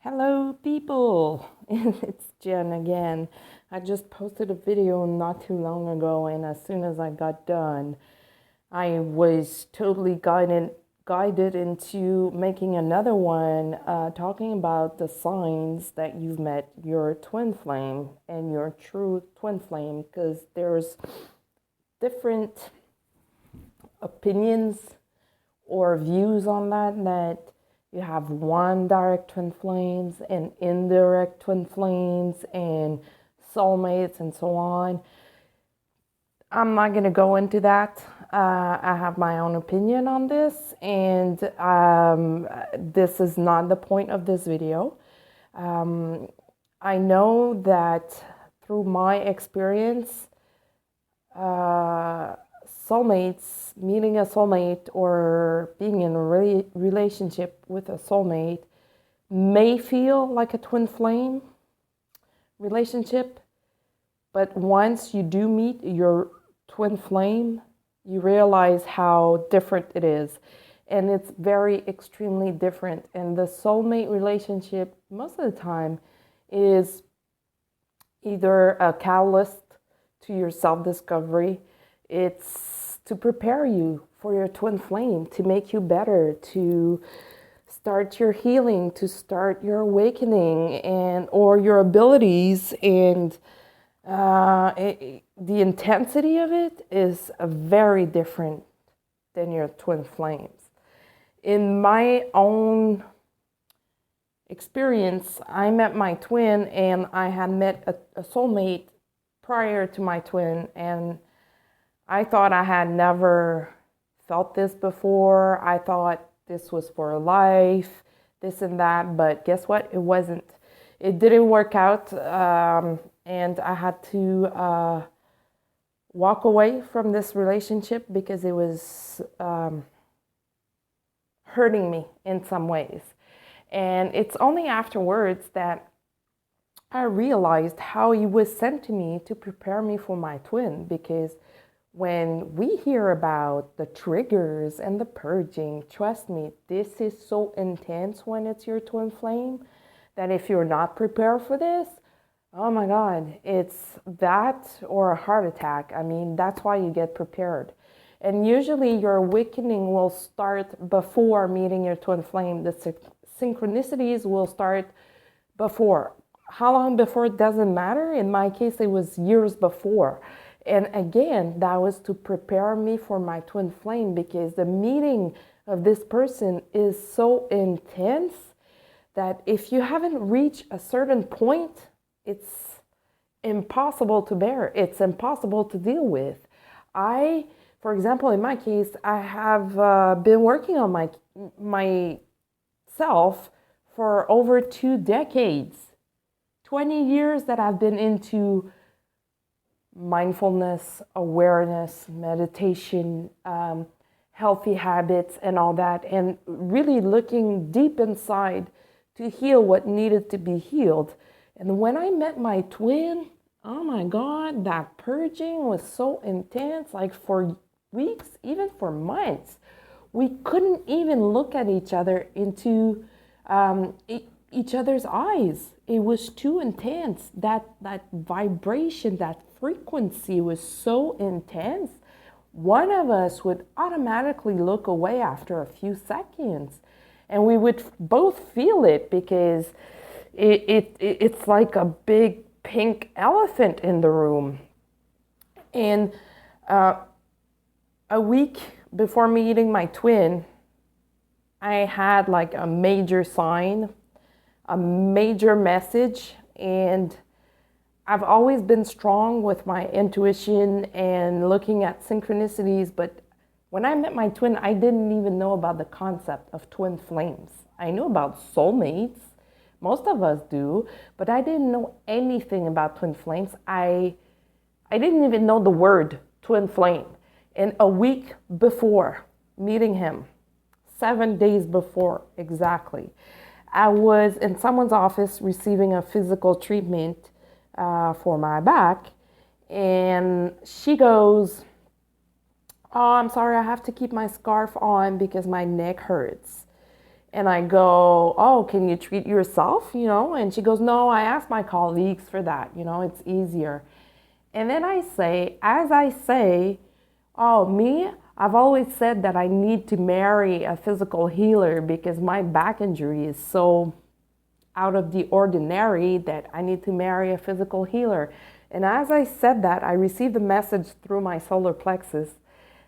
Hello, people. It's Jen again. I just posted a video not too long ago, and as soon as I got done, I was totally guided into making another one, talking about the signs that you've met your twin flame and your true twin flame, because there's different opinions or views on that you have one direct twin flames and indirect twin flames and soulmates and so on. I'm not going to go into that. I have my own opinion on this, and this is not the point of this video. I know that through my experience, soulmates, meeting a soulmate or being in a relationship with a soulmate may feel like a twin flame relationship, but once you do meet your twin flame, you realize how different it is. And it's very extremely different. And the soulmate relationship, most of the time, is either a catalyst to your self-discovery. It's to prepare you for your twin flame, to make you better, to start your healing, to start your awakening and or your abilities. And the intensity of it is very different than your twin flames. In my own experience, I met my twin, and I had met a soulmate prior to my twin, and I thought I had never felt this before. I thought this was for life, this and that, but guess what? It wasn't. It didn't work out, and I had to walk away from this relationship because it was hurting me in some ways. And it's only afterwards that I realized how he was sent to me to prepare me for my twin, because when we hear about the triggers and the purging, trust me, this is so intense when it's your twin flame that if you're not prepared for this, oh my God, it's that or a heart attack. I mean, that's why you get prepared. And usually your awakening will start before meeting your twin flame. The synchronicities will start before. How long before doesn't matter. In my case, it was years before. And again, that was to prepare me for my twin flame, because the meeting of this person is so intense that if you haven't reached a certain point, it's impossible to bear. It's impossible to deal with. For example, in my case, I have been working on myself for over 2 decades. 20 years that I've been into mindfulness, awareness, meditation, healthy habits, and all that, and really looking deep inside to heal what needed to be healed. And when I met my twin, oh my God, that purging was so intense, like for weeks, even for months. We couldn't even look at each other into each other's eyes. It was too intense. That vibration, that frequency was so intense. One of us would automatically look away after a few seconds, and we would both feel it, because it's like a big pink elephant in the room. And a week before meeting my twin, I had like a major sign, a major message, and I've always been strong with my intuition and looking at synchronicities, but when I met my twin, I didn't even know about the concept of twin flames. I knew about soulmates, most of us do, but I didn't know anything about twin flames. I didn't even know the word twin flame. And a week before meeting him, 7 days before exactly, I was in someone's office receiving a physical treatment for my back, and she goes, "Oh, I'm sorry, I have to keep my scarf on because my neck hurts." And I go, oh, can you treat yourself, And she goes, no, I asked my colleagues for that, it's easier. And then as I say, oh, me, I've always said that I need to marry a physical healer because my back injury is so out of the ordinary that I need to marry a physical healer. And as I said that, I received a message through my solar plexus,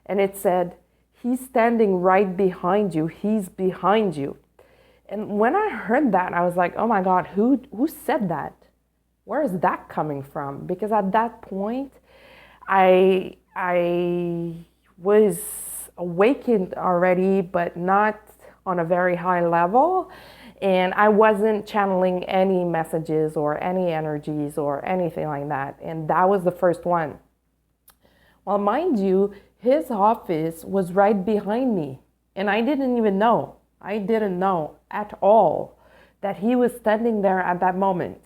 and it said, he's standing right behind you. He's behind you. And when I heard that, I was like, oh my God, who said that? Where is that coming from? Because at that point, I was awakened already, but not on a very high level. And I wasn't channeling any messages or any energies or anything like that. And that was the first one. Well, mind you, his office was right behind me. And I didn't even know. I didn't know at all that he was standing there at that moment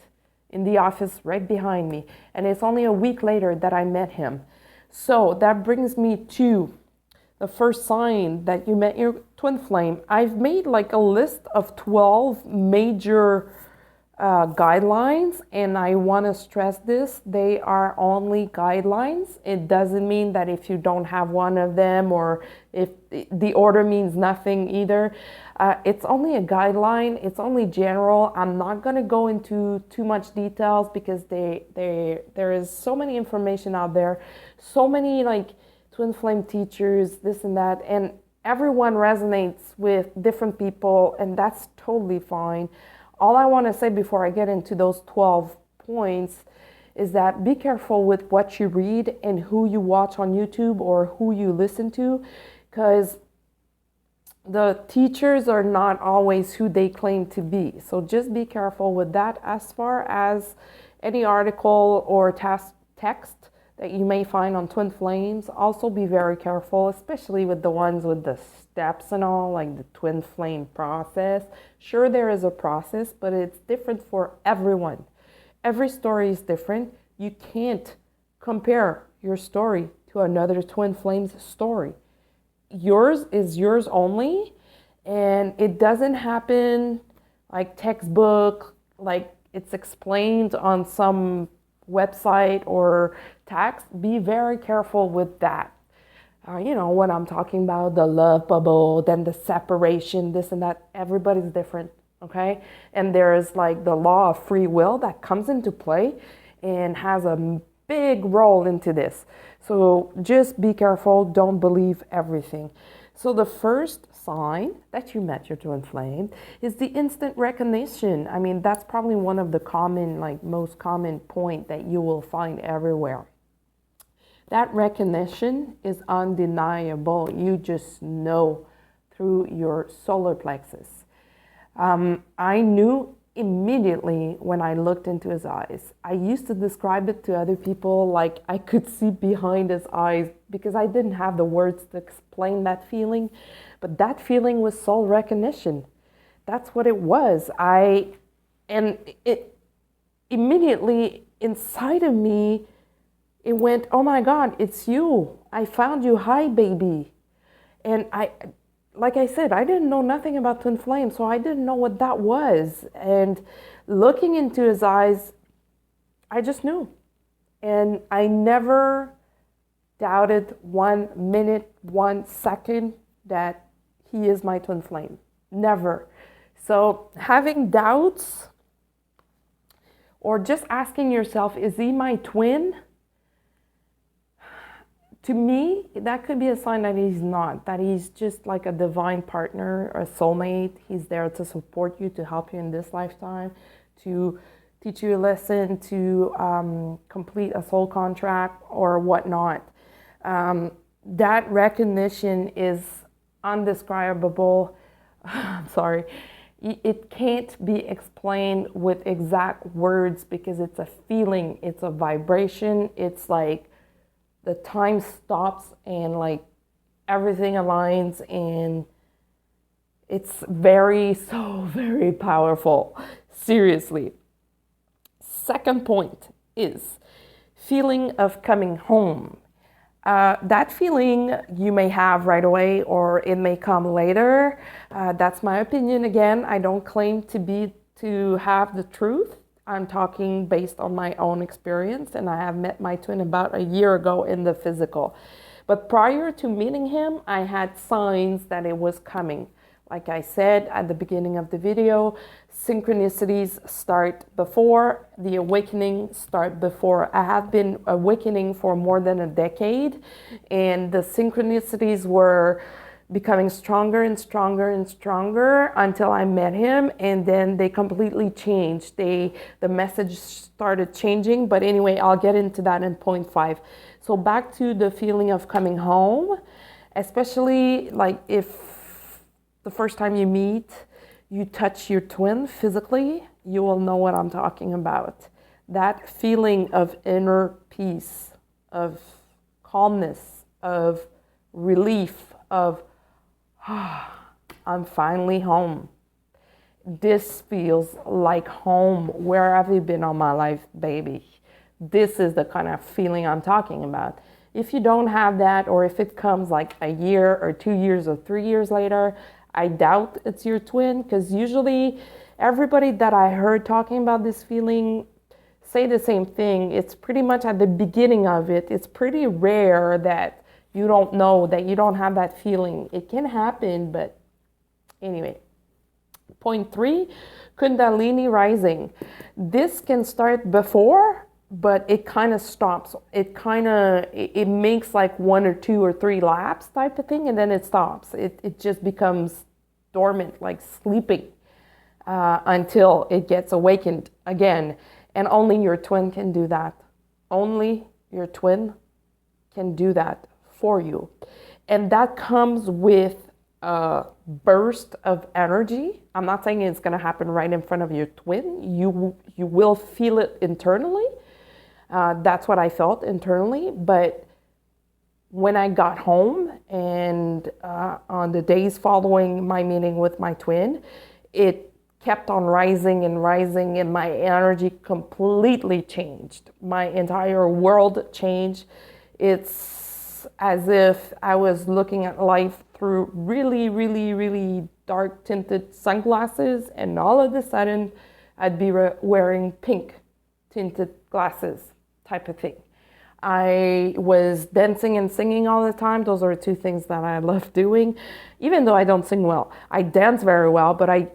in the office right behind me. And it's only a week later that I met him. So that brings me to the first sign that you met your twin flame. I've made like a list of 12 major guidelines, and I want to stress this. They are only guidelines. It doesn't mean that if you don't have one of them or if the order means nothing either. It's only a guideline. It's only general. I'm not going to go into too much details because there is so many information out there, so many like twin flame teachers, this and that, and everyone resonates with different people, and that's totally fine. All I want to say before I get into those 12 points is that be careful with what you read and who you watch on YouTube or who you listen to, because the teachers are not always who they claim to be. So just be careful with that. As far as any article or text that you may find on twin flames, also be very careful, especially with the ones with the steps and all, like the twin flame process. Sure, there is a process, but it's different for everyone. Every story is different. You can't compare your story to another twin flame's story. Yours is yours only, and it doesn't happen like textbook, like it's explained on some website or text. Be very careful with that. When I'm talking about the love bubble, then the separation, this and that, everybody's different, okay? And there's like the law of free will that comes into play and has a big role into this. So just be careful, don't believe everything. So the first sign that you met your twin flame is the instant recognition. I mean, that's probably one of the most common point that you will find everywhere. That recognition is undeniable. You just know through your solar plexus. I knew immediately when I looked into his eyes. I used to describe it to other people like I could see behind his eyes because I didn't have the words to explain that feeling. But that feeling was soul recognition. That's what it was. And it immediately inside of me, it went, oh my God, it's you. I found you. Hi, baby. And like I said, I didn't know nothing about twin flame, so I didn't know what that was. And looking into his eyes, I just knew. And I never doubted 1 minute, 1 second that he is my twin flame. Never. So having doubts or just asking yourself, is he my twin? To me, that could be a sign that he's not, that he's just like a divine partner, a soulmate. He's there to support you, to help you in this lifetime, to teach you a lesson, to complete a soul contract or whatnot. That recognition is undescribable. I'm sorry. It can't be explained with exact words because it's a feeling, it's a vibration. It's like the time stops and like everything aligns, and it's very powerful. Seriously. Second point is feeling of coming home. That feeling you may have right away, or it may come later. That's my opinion. Again, I don't claim to have the truth. I'm talking based on my own experience, and I have met my twin about a year ago in the physical. But prior to meeting him, I had signs that it was coming. Like I said at the beginning of the video, synchronicities start before, the awakening start before. I have been awakening for more than a decade, and the synchronicities were becoming stronger and stronger and stronger until I met him, and then they completely changed. The message started changing, but anyway, I'll get into that in point 5. So back to the feeling of coming home, especially like if the first time you meet, you touch your twin physically, you will know what I'm talking about. That feeling of inner peace, of calmness, of relief, of, I'm finally home. This feels like home. Where have you been all my life, baby? This is the kind of feeling I'm talking about. If you don't have that, or if it comes like a year or 2 years or 3 years later, I doubt it's your twin, because usually everybody that I heard talking about this feeling say the same thing. It's pretty much at the beginning of it. It's pretty rare that you don't know, that you don't have that feeling. It can happen, but anyway. Point 3, Kundalini rising. This can start before, but it kind of stops. It makes like 1 or 2 or 3 laps type of thing, and then it stops. It just becomes dormant, like sleeping, until it gets awakened again. And only your twin can do that. Only your twin can do that for you. And that comes with a burst of energy. I'm not saying it's going to happen right in front of your twin. You will feel it internally. That's what I felt internally. But when I got home and on the days following my meeting with my twin, it kept on rising and rising, and my energy completely changed. My entire world changed. It's as if I was looking at life through really, really, really dark tinted sunglasses, and all of a sudden I'd be wearing pink tinted glasses type of thing. I was dancing and singing all the time. Those are 2 things that I love doing, even though I don't sing well. I dance very well, but I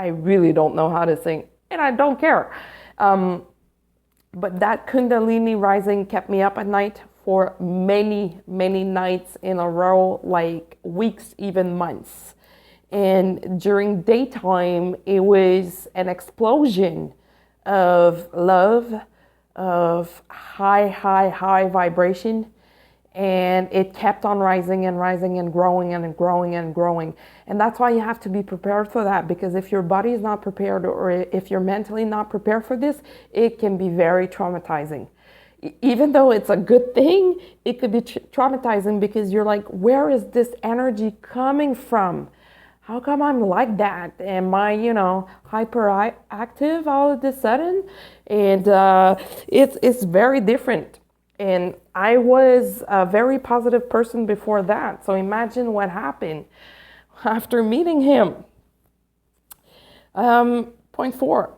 really don't know how to sing, and I don't care. But that Kundalini rising kept me up at night for many, many nights in a row, like weeks, even months. And during daytime, it was an explosion of love, of high vibration. And it kept on rising and rising and growing and growing and growing. And that's why you have to be prepared for that, because if your body is not prepared, or if you're mentally not prepared for this, it can be very traumatizing. Even though it's a good thing, it could be traumatizing, because you're like, where is this energy coming from? How come I'm like that? Am I, hyperactive all of a sudden? And it's very different. And I was a very positive person before that. So imagine what happened after meeting him. Point 4,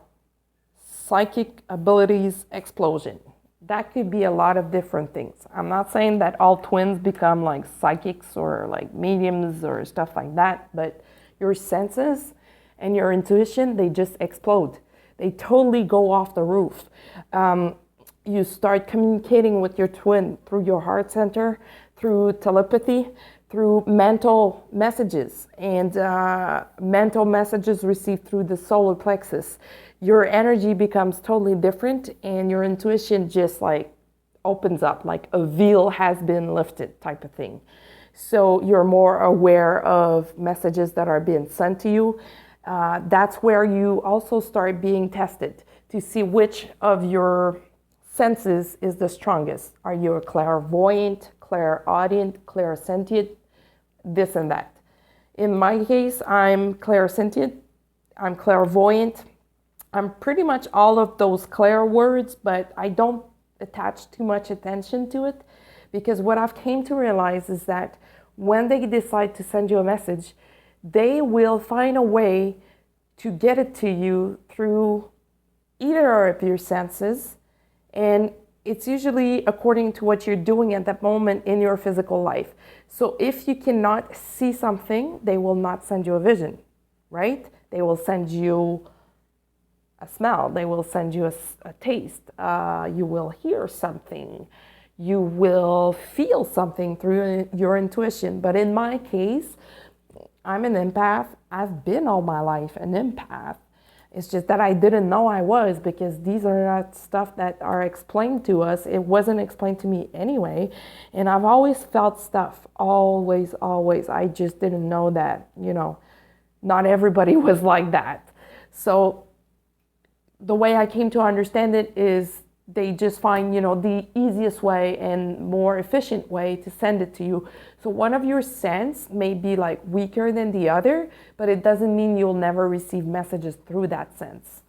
psychic abilities explosion. That could be a lot of different things. I'm not saying that all twins become like psychics or like mediums or stuff like that, but your senses and your intuition, they just explode. They totally go off the roof. You start communicating with your twin through your heart center, through telepathy, through mental messages, and mental messages received through the solar plexus. Your energy becomes totally different, and your intuition just like opens up, like a veil has been lifted type of thing. So you're more aware of messages that are being sent to you. That's where you also start being tested to see which of your senses is the strongest. Are you a clairvoyant, clairaudient, clairsentient, this and that? In my case, I'm clairsentient, I'm clairvoyant. I'm pretty much all of those clair words, but I don't attach too much attention to it, Because what I've came to realize is that when they decide to send you a message, they will find a way to get it to you through either of your senses, and it's usually according to what you're doing at that moment in your physical life. So if you cannot see something, they will not send you a vision, right? They will send you a smell, they will send you a taste, you will hear something, you will feel something through your intuition. But in my case, I'm an empath. I've been all my life an empath. It's just that I didn't know I was, because these are not stuff that are explained to us. It wasn't explained to me anyway. And I've always felt stuff, always. I just didn't know that, not everybody was like that. So the way I came to understand it is they just find, the easiest way and more efficient way to send it to you. So one of your sense may be like weaker than the other, but it doesn't mean you'll never receive messages through that sense.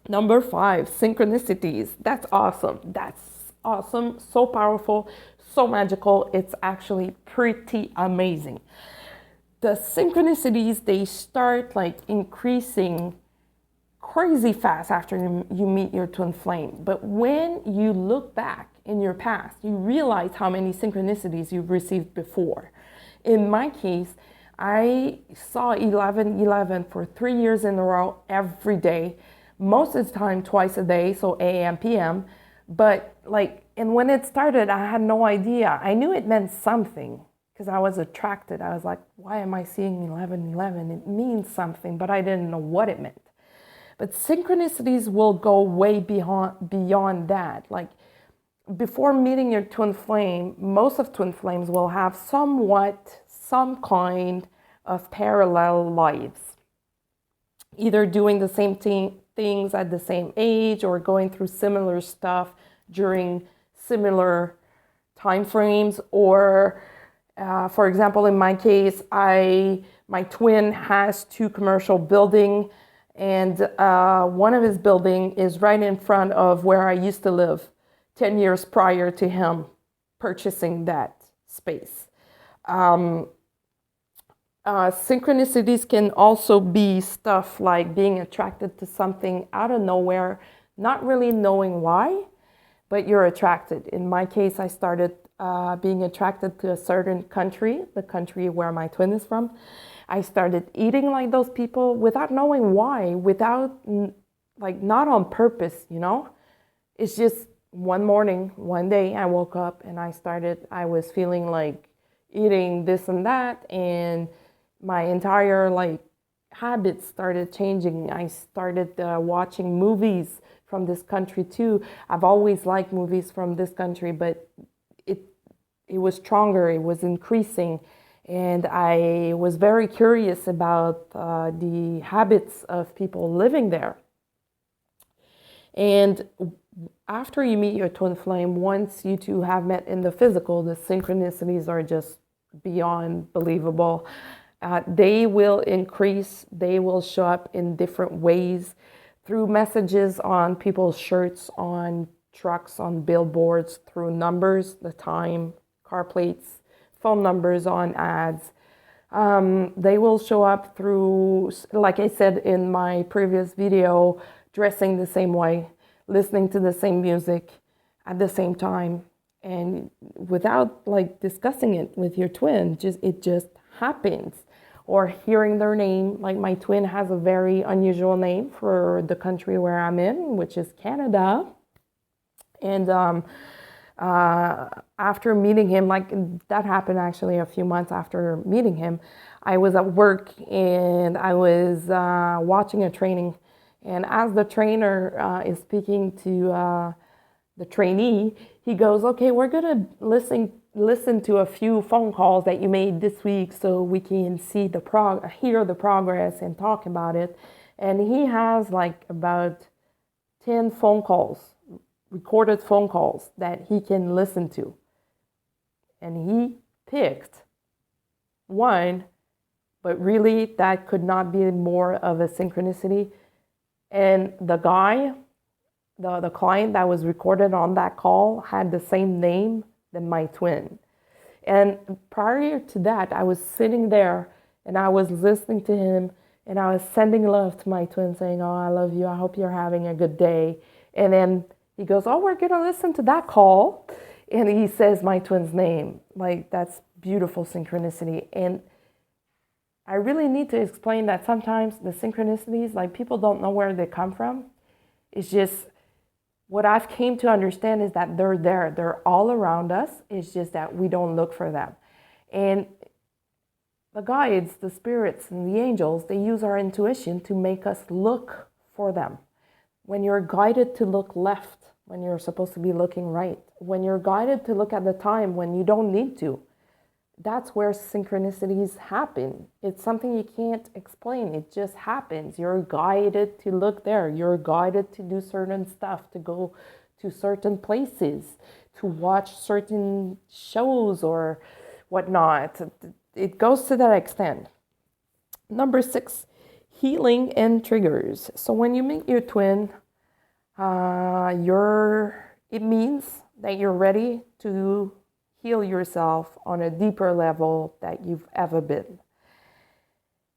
Number 5, synchronicities. That's awesome. So powerful, so magical. It's actually pretty amazing. The synchronicities, they start like increasing crazy fast after you meet your twin flame. But when you look back in your past, you realize how many synchronicities you've received before. In my case, I saw 1111 for 3 years in a row every day, most of the time twice a day, so AM, PM. But and when it started, I had no idea. I knew it meant something because I was attracted. I was like, why am I seeing 1111? It means something, but I didn't know what it meant. But synchronicities will go way beyond that. Like before meeting your twin flame, most of twin flames will have some kind of parallel lives, either doing the same things at the same age or going through similar stuff during similar time frames. Or for example, in my case, my twin has 2 commercial buildings, and one of his building is right in front of where I used to live 10 years prior to him purchasing that space. Synchronicities can also be stuff like being attracted to something out of nowhere, not really knowing why, but you're attracted. In my case, I started being attracted to a certain country, the country where my twin is from. I started eating like those people without knowing why, not on purpose, It's just one morning, one day I woke up and I was feeling like eating this and that, and my entire habits started changing. I started watching movies from this country too. I've always liked movies from this country, but it was stronger, it was increasing. And I was very curious about the habits of people living there. And after you meet your twin flame, once you two have met in the physical, the synchronicities are just beyond believable. They will increase, they will show up in different ways through messages on people's shirts, on trucks, on billboards, through numbers, the time, car plates, phone numbers on ads. They will show up through, like I said in my previous video, dressing the same way, listening to the same music at the same time, and without discussing it with your twin, it just happens. Or hearing their name, like my twin has a very unusual name for the country where I'm in, which is Canada. And after meeting him, that happened actually a few months after meeting him, I was at work and I was watching a training. And as the trainer is speaking to the trainee, he goes, okay, we're going to listen to a few phone calls that you made this week so we can see hear the progress and talk about it. And he has about 10 phone calls, recorded phone calls that he can listen to. And he picked one, but really that could not be more of a synchronicity. And the guy, the client that was recorded on that call had the same name than my twin. And prior to that, I was sitting there and I was listening to him and I was sending love to my twin, saying, "Oh, I love you. I hope you're having a good day." And then he goes, "Oh, we're going to listen to that call." And he says my twin's name. Like, that's beautiful synchronicity. And I really need to explain that sometimes the synchronicities, like, people don't know where they come from. It's just what I've came to understand is that they're there. They're all around us. It's just that we don't look for them. And the guides, the spirits, and the angels, they use our intuition to make us look for them. When you're guided to look left, when you're supposed to be looking right, when you're guided to look at the time when you don't need to, that's where synchronicities happen. It's something you can't explain. It just happens. You're guided to look there. You're guided to do certain stuff, to go to certain places, to watch certain shows or whatnot. It goes to that extent. Number 6, healing and triggers. So when you meet your twin, it means that you're ready to heal yourself on a deeper level that you've ever been.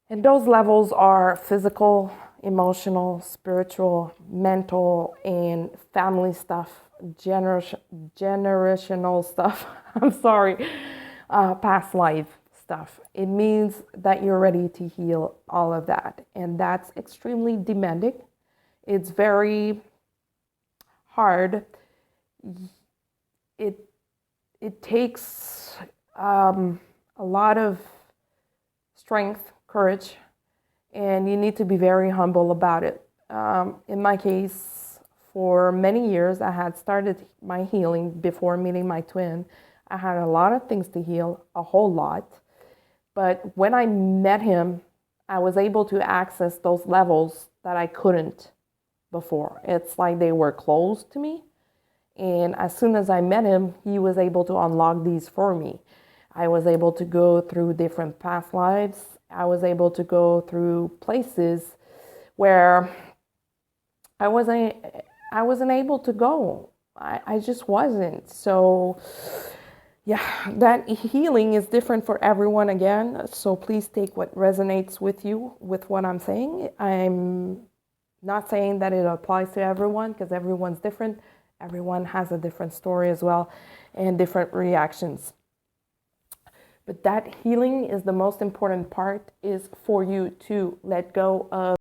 And those levels are physical, emotional, spiritual, mental, and family stuff, generational stuff. I'm sorry, past life stuff. It means that you're ready to heal all of that. And that's extremely demanding. It's very hard. It takes a lot of strength, courage, and you need to be very humble about it. In my case, for many years, I had started my healing before meeting my twin. I had a lot of things to heal, a whole lot. But when I met him, I was able to access those levels that I couldn't before. It's like they were closed to me. And as soon as I met him, he was able to unlock these for me. I was able to go through different past lives. I was able to go through places where I wasn't able to go. I just wasn't. So yeah, that healing is different for everyone again. So please take what resonates with you, with what I'm saying. I'm not saying that it applies to everyone because everyone's different. Everyone has a different story as well and different reactions. But that healing is the most important part, is for you to let go of